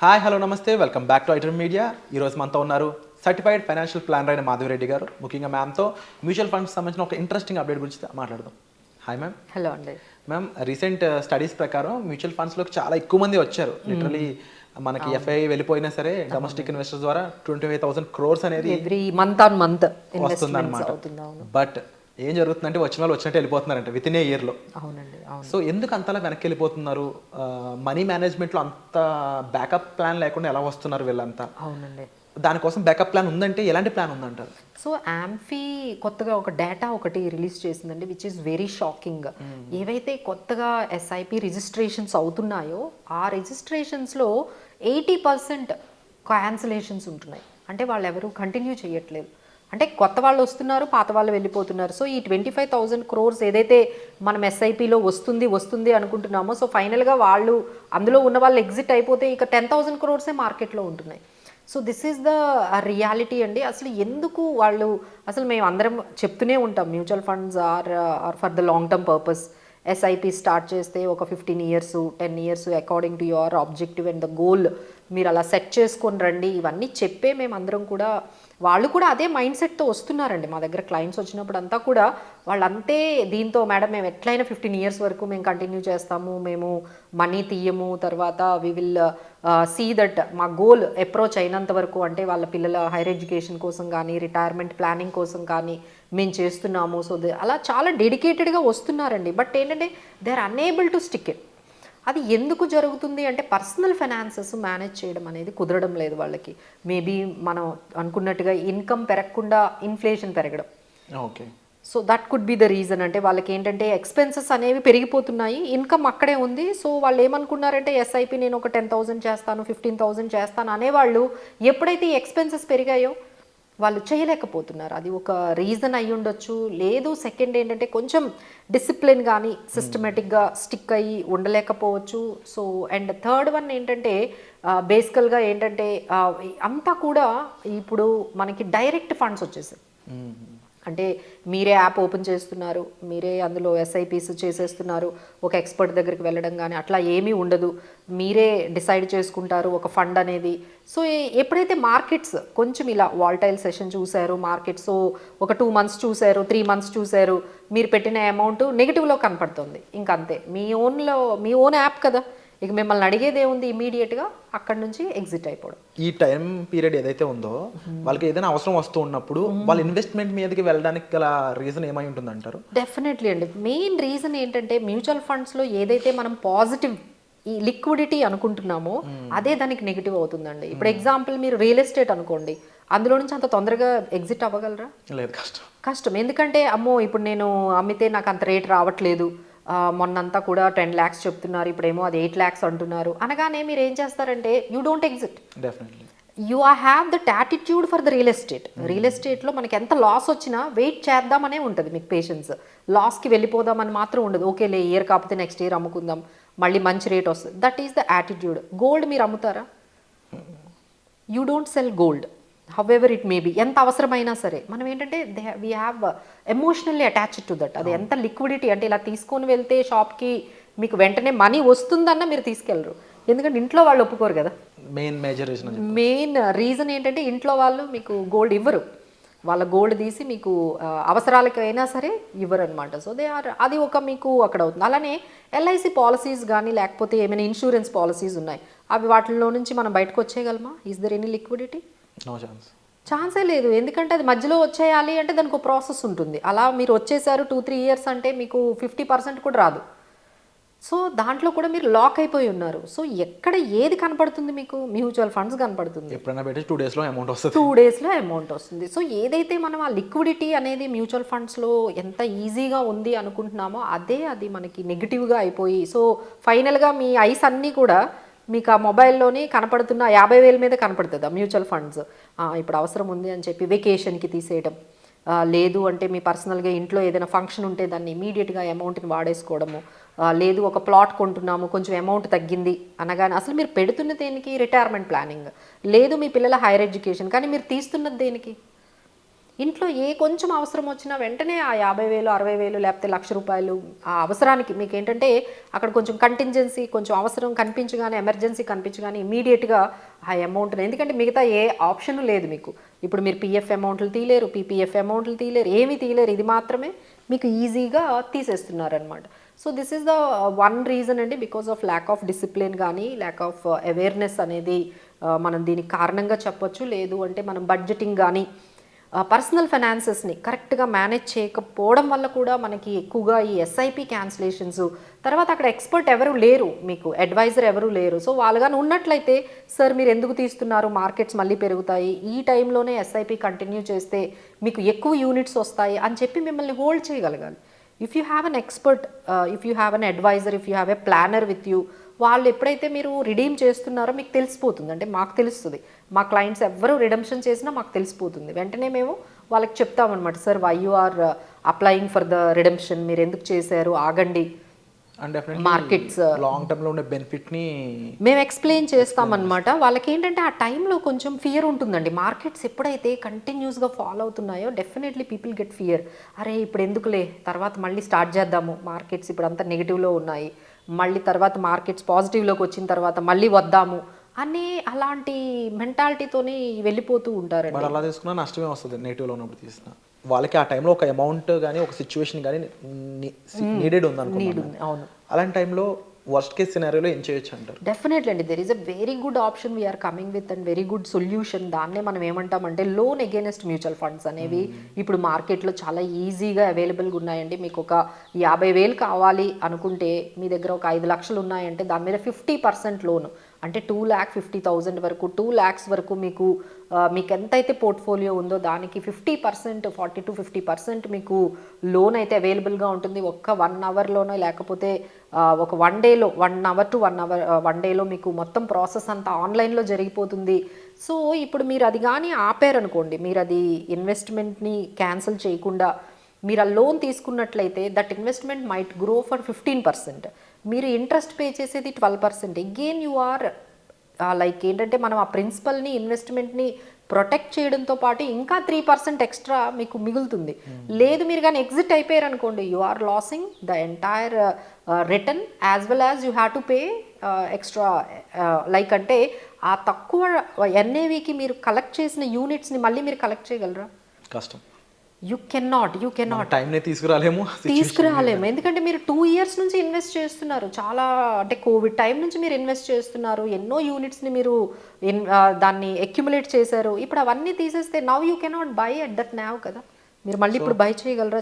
Hi hello నమస్తే welcome back to iter media. ఈరోజు మనతో ఉన్నారు సర్టిఫైడ్ ఫైనాన్షియల్ ప్లానర్ అయిన మాధవిరెడ్డి గారు. ముఖ్యంగా మ్యామ్తో మ్యూచువల్ ఫండ్స్ సంబంధించిన ఒక ఇంట్రెస్టింగ్ అప్డేట్ గురించి మాట్లాడదాం. Hi ma'am. హలో అండి. మ్యామ్, రీసెంట్ స్టడీస్ ప్రకారం మ్యూచువల్ ఫండ్స్లోకి చాలా ఎక్కువ మంది వచ్చారు. లిటరలీ మనకి ఎఫ్ఐ వెళ్ళిపోయినా సరే డొమెస్టిక్ ఇన్వెస్టర్స్ ద్వారా 25,000 crores అనేది ఎవ్రీ మంత్ ఆన్ మంత్ వస్తుందన్నమాట. బట్ ఏం జరుగుతుందంటే వచ్చిన వాళ్ళు వచ్చినట్టు వెళ్ళిపోతున్నారంట విత్ ఇన్ ఏ ఇయర్లో. అవునండి, అవును. సో ఎందుకు అంతలా వెనక్కి వెళ్ళిపోతున్నారు? మనీ మేనేజ్మెంట్లో అంత బ్యాకప్ ప్లాన్ లేకుండా ఎలా వస్తున్నారు వీళ్ళంతా? అవునండి. దానికోసం బ్యాకప్ ప్లాన్ ఉందంటే ఎలాంటి ప్లాన్ ఉందంటారు? సో ఆంఫీ కొత్తగా ఒక డేటా ఒకటి రిలీజ్ చేసిందండి, విచ్ ఈస్ వెరీ షాకింగ్. ఏవైతే కొత్తగా ఎస్ఐపి రిజిస్ట్రేషన్స్ అవుతున్నాయో ఆ రిజిస్ట్రేషన్స్లో 80% క్యాన్సిలేషన్స్ ఉంటున్నాయి. అంటే వాళ్ళు ఎవరు కంటిన్యూ చేయట్లేదు. అంటే కొత్త వాళ్ళు వస్తున్నారు, పాత వాళ్ళు వెళ్ళిపోతున్నారు. సో ఈ 25,000 crores ఏదైతే మనం ఎస్ఐపిలో వస్తుంది అనుకుంటున్నామో, సో ఫైనల్గా వాళ్ళు అందులో ఉన్న వాళ్ళు ఎగ్జిట్ అయిపోతే ఇక 10,000 crores మార్కెట్లో ఉంటున్నాయి. So this is the reality అండి. అసలు ఎందుకు వాళ్ళు, అసలు మేము అందరం చెప్తూనే ఉంటాం mutual funds are for the long term purpose. SIP start చేస్తే ఒక 15 years 10 years according to your objective and the goal మీరు అలా సెట్ చేసుకొని రండి. ఇవన్నీ చెప్పే మేము అందరం కూడా, వాళ్ళు కూడా అదే మైండ్ సెట్తో వస్తున్నారండి మా దగ్గర. క్లయింట్స్ వచ్చినప్పుడు అంతా కూడా వాళ్ళంతే దీంతో, మేడం మేము ఎట్లయినా 15 years వరకు మేము కంటిన్యూ చేస్తాము, మేము మనీ తీయము, తర్వాత వి విల్ సీ దట్ మా గోల్ అప్రోచ్ అయినంత వరకు, అంటే వాళ్ళ పిల్లల హైయర్ ఎడ్యుకేషన్ కోసం కానీ రిటైర్మెంట్ ప్లానింగ్ కోసం కానీ మేము చేస్తున్నాము. సో అలా చాలా డెడికేటెడ్గా వస్తున్నారండి. బట్ ఏంటంటే they are unable to stick it. అది ఎందుకు జరుగుతుంది అంటే పర్సనల్ ఫైనాన్సెస్ మేనేజ్ చేయడం అనేది కుదరడం లేదు వాళ్ళకి. మేబీ మనం అనుకున్నట్టుగా ఇన్కమ్ పెరగకుండా ఇన్ఫ్లేషన్ పెరగడం. Okay. So that could be the reason. అంటే వాళ్ళకి ఏంటంటే ఎక్స్పెన్సెస్ అనేవి పెరిగిపోతున్నాయి, ఇన్కమ్ అక్కడే ఉంది. సో వాళ్ళు ఏమనుకున్నారంటే ఎస్ఐపి నేను ఒక 10,000 చేస్తాను, 15,000 చేస్తాను అనేవాళ్ళు ఎప్పుడైతే ఈ ఎక్స్పెన్సెస్ పెరిగాయో వాళ్ళు చేయలేకపోతున్నారు. అది ఒక రీజన్ అయ్యి ఉండొచ్చు. లేదు, సెకండ్ ఏంటంటే కొంచెం డిసిప్లిన్ కానీ సిస్టమేటిక్గా స్టిక్ అయ్యి ఉండలేకపోవచ్చు. సో అండ్ థర్డ్ వన్ ఏంటంటే బేసికల్గా ఏంటంటే అంతా కూడా ఇప్పుడు మనకి డైరెక్ట్ ఫండ్స్ వచ్చేసాయి. అంటే మీరే యాప్ ఓపెన్ చేస్తున్నారు, మీరే అందులో ఎస్ఐపీస్ చేసేస్తున్నారు, ఒక ఎక్స్పర్ట్ దగ్గరికి వెళ్ళడం కానీ అట్లా ఏమీ ఉండదు. మీరే డిసైడ్ చేసుకుంటారు ఒక ఫండ్ అనేది. సో ఎప్పుడైతే మార్కెట్స్ కొంచెం ఇలా వాల్టైల్ సెషన్ చూశారు, మార్కెట్స్ ఒక 2 months చూశారు, 3 months చూశారు, మీరు పెట్టిన అమౌంట్ నెగిటివ్లో కనపడుతుంది. ఇంకంతే, మీ ఓన్ యాప్ కదా, ఇక మిమ్మల్ని అడిగేది ఏముంది, ఇమీడియట్గా అక్కడి నుంచి ఎగ్జిట్ అయిపోవడం. ఈ టైం పీరియడ్ ఏదైతే ఉందో వాళ్ళకి ఏదైనా అవసరం వస్తూ ఉన్నప్పుడు వాళ్ళ ఇన్వెస్ట్మెంట్ మీదకి వెళ్ళడానికి గల రీజన్ ఏమై ఉంటుంది అంటారు? డెఫినెట్లీ అండి. మెయిన్ రీజన్ ఏంటంటే మ్యూచువల్ ఫండ్స్లో ఏదైతే మనం పాజిటివ్ ఈ లిక్విడిటీ అనుకుంటున్నామో అదే దానికి నెగిటివ్ అవుతుందండి. ఇప్పుడు ఎగ్జాంపుల్ మీరు రియల్ ఎస్టేట్ అనుకోండి, అందులో నుంచి అంత తొందరగా ఎగ్జిట్ అవ్వగలరా? లేదు, కష్టం. ఎందుకంటే అమ్మో ఇప్పుడు నేను అమ్మితే నాకు అంత రేట్ రావట్లేదు, మొన్నంతా కూడా 10 lakhs చెప్తున్నారు, ఇప్పుడేమో అది 8 lakhs అంటున్నారు అనగానే మీరు ఏం చేస్తారంటే you don't exit. Definitely you have that attitude for the real estate. Real ఎస్టేట్లో మనకి ఎంత లాస్ వచ్చినా వెయిట్ చేద్దామనే ఉంటుంది మీకు పేషెన్స్. లాస్కి వెళ్ళిపోదామని మాత్రం ఉండదు. ఓకేలే, ఇయర్ కాకపోతే నెక్స్ట్ ఇయర్ అమ్ముకుందాం, మళ్ళీ మంచి రేట్ వస్తుంది. That is the attitude. Gold మీరు అమ్ముతారా? You don't sell gold however it may be. ఎంత అవసరమైనా సరే మనం ఏంటంటే we have emotionally attached to that. అది ఎంత లిక్విడిటీ అంటే ఇలా తీసుకొని వెళ్తే షాప్కి మీకు వెంటనే మనీ వస్తుందన్న మీరు తీసుకెళ్ళరు, ఎందుకంటే ఇంట్లో వాళ్ళు ఒప్పుకోరు కదా. మెయిన్ రీజన్ ఏంటంటే ఇంట్లో వాళ్ళు మీకు గోల్డ్ ఇవ్వరు, వాళ్ళ గోల్డ్ తీసి మీకు అవసరాలకైనా సరే ఇవ్వరు అనమాట. సో అది ఒక మీకు అక్కడ అవుతుంది. అలానే ఎల్ఐసి పాలసీస్ కానీ లేకపోతే ఏమైనా ఇన్సూరెన్స్ పాలసీస్ ఉన్నాయి, అవి వాటిలో నుంచి మనం బయటకు వచ్చేయగలమా? Is there any liquidity? ఛాన్సే లేదు. ఎందుకంటే అది మధ్యలో వచ్చేయాలి అంటే దానికి ఒక ప్రాసెస్ ఉంటుంది. అలా మీరు వచ్చేసారు 2-3 years అంటే మీకు 50% కూడా రాదు. సో దాంట్లో కూడా మీరు లాక్ అయిపోయి ఉన్నారు. సో ఎక్కడ ఏది కనపడుతుంది మీకు? మ్యూచువల్ ఫండ్స్ కనపడుతుంది. ఎప్పుడైనా పెట్టి 2 daysలో అమౌంట్ వస్తుంది, 2 daysలో అమౌంట్ వస్తుంది. సో ఏదైతే మనం ఆ లిక్విడిటీ అనేది మ్యూచువల్ ఫండ్స్లో ఎంత ఈజీగా ఉంది అనుకుంటున్నామో అది మనకి నెగిటివ్గా అయిపోయి, సో ఫైనల్గా మీ ఐస్ అన్నీ కూడా మీకు ఆ మొబైల్లోనే కనపడుతున్న 50,000 మీద కనపడుతుంది ఆ మ్యూచువల్ ఫండ్స్. ఇప్పుడు అవసరం ఉంది అని చెప్పి వెకేషన్కి తీసేయడం, లేదు అంటే మీ పర్సనల్గా ఇంట్లో ఏదైనా ఫంక్షన్ ఉంటే దాన్ని ఇమీడియట్గా అమౌంట్ని వాడేసుకోవడము, లేదు ఒక ప్లాట్ కొంటున్నాము కొంచెం అమౌంట్ తగ్గింది అనగానే అసలు మీరు పెడుతున్న దేనికి? Retirement planning. లేదు మీ పిల్లల హైయర్ ఎడ్యుకేషన్, కానీ మీరు తీస్తున్నది దేనికి? ఇంట్లో కొంచెం అవసరం వచ్చినా వెంటనే ఆ 50,000 60,000 లేకపోతే ₹1,00,000 ఆ అవసరానికి మీకు ఏంటంటే అక్కడ కొంచెం కంటింజెన్సీ కొంచెం అవసరం కనిపించగానే ఎమర్జెన్సీ కనిపించగానే ఇమీడియట్గా ఆ అమౌంట్ని, ఎందుకంటే మిగతా ఏ ఆప్షన్ లేదు మీకు. ఇప్పుడు మీరు పిఎఫ్ అమౌంట్లు తీయలేరు, పీపీఎఫ్ అమౌంట్లు తీయలేరు, ఏమీ తీయలేరు. ఇది మాత్రమే మీకు ఈజీగా తీసేస్తున్నారనమాట. So this is the one reason అండి, because of lack of discipline కానీ ల్యాక్ ఆఫ్ అవేర్నెస్ అనేది మనం దీనికి కారణంగా చెప్పొచ్చు. లేదు అంటే మనం బడ్జెటింగ్ కానీ పర్సనల్ ఫైనాన్సెస్ని కరెక్ట్గా మేనేజ్ చేయకపోవడం వల్ల కూడా మనకి ఎక్కువగా ఈ ఎస్ఐపి క్యాన్సిలేషన్స్, తర్వాత అక్కడ ఎక్స్పర్ట్ ఎవరు లేరు, మీకు అడ్వైజర్ ఎవరు లేరు. సో వాళ్ళు కానీ ఉన్నట్లయితే సార్ మీరు ఎందుకు తీస్తున్నారు, మార్కెట్స్ మళ్ళీ పెరుగుతాయి, ఈ టైంలోనే ఎస్ఐపి కంటిన్యూ చేస్తే మీకు ఎక్కువ యూనిట్స్ వస్తాయి అని చెప్పి మిమ్మల్ని హోల్డ్ చేయగలగాలి. If you have an expert, if you have an advisor, if you have a planner with you, వాళ్ళు ఎప్పుడైతే మీరు రిడీమ్ చేస్తున్నారో మీకు తెలిసిపోతుంది. అంటే మాకు తెలుస్తుంది, మా క్లయింట్స్ ఎవరు రిడమ్షన్ చేసినా మాకు తెలిసిపోతుంది. వెంటనే మేము వాళ్ళకి చెప్తామన్నమాట, sir why you are applying for the redemption, మీరు ఎందుకు చేశారు, ఆగండి. అండ్ మార్కెట్స్ లాంగ్ టర్మ్లో ఉండే బెనిఫిట్ని మేము ఎక్స్ప్లెయిన్ చేస్తామన్నమాట. వాళ్ళకి ఏంటంటే ఆ టైంలో కొంచెం ఫియర్ ఉంటుందండి. మార్కెట్స్ ఎప్పుడైతే కంటిన్యూస్గా ఫాలో అవుతున్నాయో డెఫినెట్లీ పీపుల్ గెట్ ఫియర్. అరే ఇప్పుడు ఎందుకులే, తర్వాత మళ్ళీ స్టార్ట్ చేద్దాము, మార్కెట్స్ ఇప్పుడు అంతా నెగిటివ్లో ఉన్నాయి, మళ్ళీ తర్వాత మార్కెట్స్ పాజిటివ్లోకి వచ్చిన తర్వాత మళ్ళీ వద్దాము అనే అలాంటి మెంటాలిటీతోని వెళ్ళిపోతూ ఉంటారండి. మరి అలా తీసుకున్నా నష్టమే వస్తుంది నెగిటివ్లో ఉన్నప్పుడు తీసిన వాళ్ళకి. ఆ టైంలో ఒక అమౌంట్ కానీ ఒక సిచ్యువేషన్ కానీ నీడెడ్ ఉందనుకో, అవును, అలాంటి టైంలో వర్స్ట్ కేస్ సినారియోలో ఏం చేయొచ్చు అంటారు? డెఫినెట్లీ అండి, there is a very good option we're coming with and very good solution. దాన్నే మనం ఏమంటామంటే లోన్ అగేనెస్ట్ మ్యూచువల్ ఫండ్స్ అనేవి ఇప్పుడు మార్కెట్లో చాలా ఈజీగా అవైలబుల్గా ఉన్నాయండి. మీకు ఒక 50,000 కావాలి అనుకుంటే మీ దగ్గర ఒక 5 లక్షలు ఉన్నాయంటే దాని మీద 50% లోను, అంటే 2,50,000 వరకు 2 lakhs వరకు మీకు మీకు ఎంతైతే పోర్ట్ఫోలియో ఉందో దానికి 50%, 40 to 50% మీకు లోన్ అయితే అవైలబుల్గా ఉంటుంది. ఒక్క 1 అవర్లోనో లేకపోతే ఒక 1 డేలో 1 hour to 1 hour 1 డేలో మీకు మొత్తం ప్రాసెస్ అంతా ఆన్లైన్లో జరిగిపోతుంది. సో ఇప్పుడు మీరు అది కానీ ఆపారనుకోండి, మీరు అది ఇన్వెస్ట్మెంట్ని క్యాన్సిల్ చేయకుండా మీరు ఆ లోన్ తీసుకున్నట్లయితే that investment might grow for 15%. మీరు ఇంట్రెస్ట్ పే చేసేది 12%. అగైన్ యు ఆర్ లైక్ ఏంటంటే మనం ఆ ప్రిన్సిపల్ని ఇన్వెస్ట్మెంట్ని ప్రొటెక్ట్ చేయడంతో పాటు ఇంకా 3% ఎక్స్ట్రా మీకు మిగులుతుంది. లేదు మీరు కానీ ఎగ్జిట్ అయిపోయారు అనుకోండి, you are losing the entire return as well as you have to pay extra. Like అంటే ఆ తక్కువ ఎన్ఏవికి మీరు కలెక్ట్ చేసిన యూనిట్స్ని మళ్ళీ మీరు కలెక్ట్ చేయగలరా? కష్టం. యూ కెనాట్ టైంని తీసుకురాలేము. ఎందుకంటే మీరు 2 years నుంచి ఇన్వెస్ట్ చేస్తున్నారు. చాలా అంటే కోవిడ్ టైం నుంచి మీరు ఇన్వెస్ట్ చేస్తున్నారు, ఎన్నో యూనిట్స్ని మీరు దాన్ని అక్యుములేట్ చేశారు. ఇప్పుడు అవన్నీ తీసేస్తే now you cannot by at that now కదా, మీరు మళ్ళీ ఇప్పుడు బై చేయగలరా?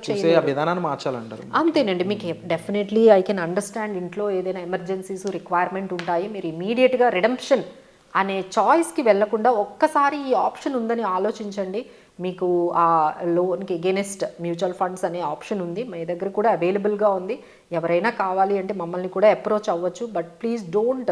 విధానాన్ని మార్చాలంటారు. అంతేనండి. మీకు డెఫినెట్లీ ఐ కెన్ అండర్స్టాండ్, ఇంట్లో ఏదైనా ఎమర్జెన్సీస్ రిక్వైర్మెంట్ ఉంటాయి, మీరు ఇమీడియట్గా రిడెంప్షన్ అనే చాయిస్కి వెళ్లకుండా ఒక్కసారి ఈ ఆప్షన్ ఉందని ఆలోచించండి. మీకు ఆ లోన్కి ఎగెనెస్ట్ మ్యూచువల్ ఫండ్స్ అనే ఆప్షన్ ఉంది, మీ దగ్గర కూడా అవైలబుల్గా ఉంది. ఎవరైనా కావాలి అంటే మమ్మల్ని కూడా అప్రోచ్ అవ్వచ్చు. But please don't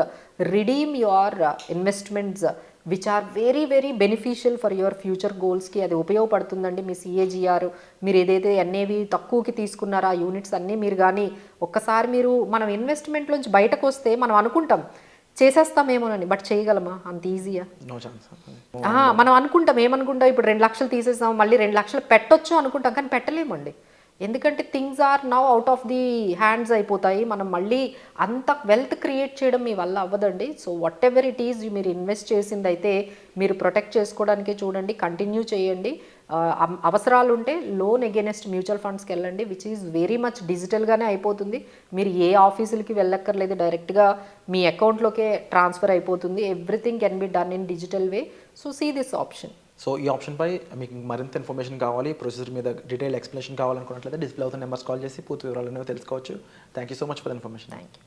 redeem your investments which are very very beneficial for your future గోల్స్కి. అది ఉపయోగపడుతుందండి. మీ సిఏజిఆర్ మీరు ఏదైతే ఎన్ఏవి తక్కువకి తీసుకున్నారో ఆ యూనిట్స్ అన్నీ మీరు కానీ ఒక్కసారి మీరు మనం ఇన్వెస్ట్మెంట్లోంచి బయటకు వస్తే మనం అనుకుంటాం చేసేస్తామేమోనని, బట్ చేయగలమా? అంత ఈజీయా? No chance. మనం అనుకుంటాం, ఏమనుకుంటాం, ఇప్పుడు 2 లక్షలు తీసేసాం మళ్ళీ 2 లక్షలు పెట్టొచ్చు అనుకుంటాం, కానీ పెట్టలేమండి. ఎందుకంటే things are now out of the hands అయిపోతాయి. మనం మళ్ళీ అంత వెల్త్ క్రియేట్ చేయడం మీ వల్ల అవ్వదండి. So what ever it is మీరు ఇన్వెస్ట్ చేసింది అయితే మీరు ప్రొటెక్ట్ చేసుకోవడానికే చూడండి, కంటిన్యూ చేయండి. అవసరాలు ఉంటే లోన్ అగేనెస్ట్ మ్యూచువల్ ఫండ్స్కి వెళ్ళండి, విచ్ ఈజ్ వెరీ మచ్ డిజిటల్గానే అయిపోతుంది. మీరు ఏ ఆఫీసులకి వెళ్ళక్కర్లేదు, డైరెక్ట్గా మీ అకౌంట్లోకే ట్రాన్స్ఫర్ అయిపోతుంది. Everything can be done in digital way. So see this option. So ఈ ఆప్షన్పై మీకు మరింత ఇన్ఫర్మేషన్ కావాలి, ప్రొసీజర్ మీద డీటెయిల్ ఎక్స్ప్లెనేషన్ కావాలనుకున్నట్లయితే డిస్ప్లే అవుతున్న నెంబర్స్ కాల్ చేసి పూర్తి వివరాలు తెలుసుకోవచ్చు. Thank you so much for information. Thank you.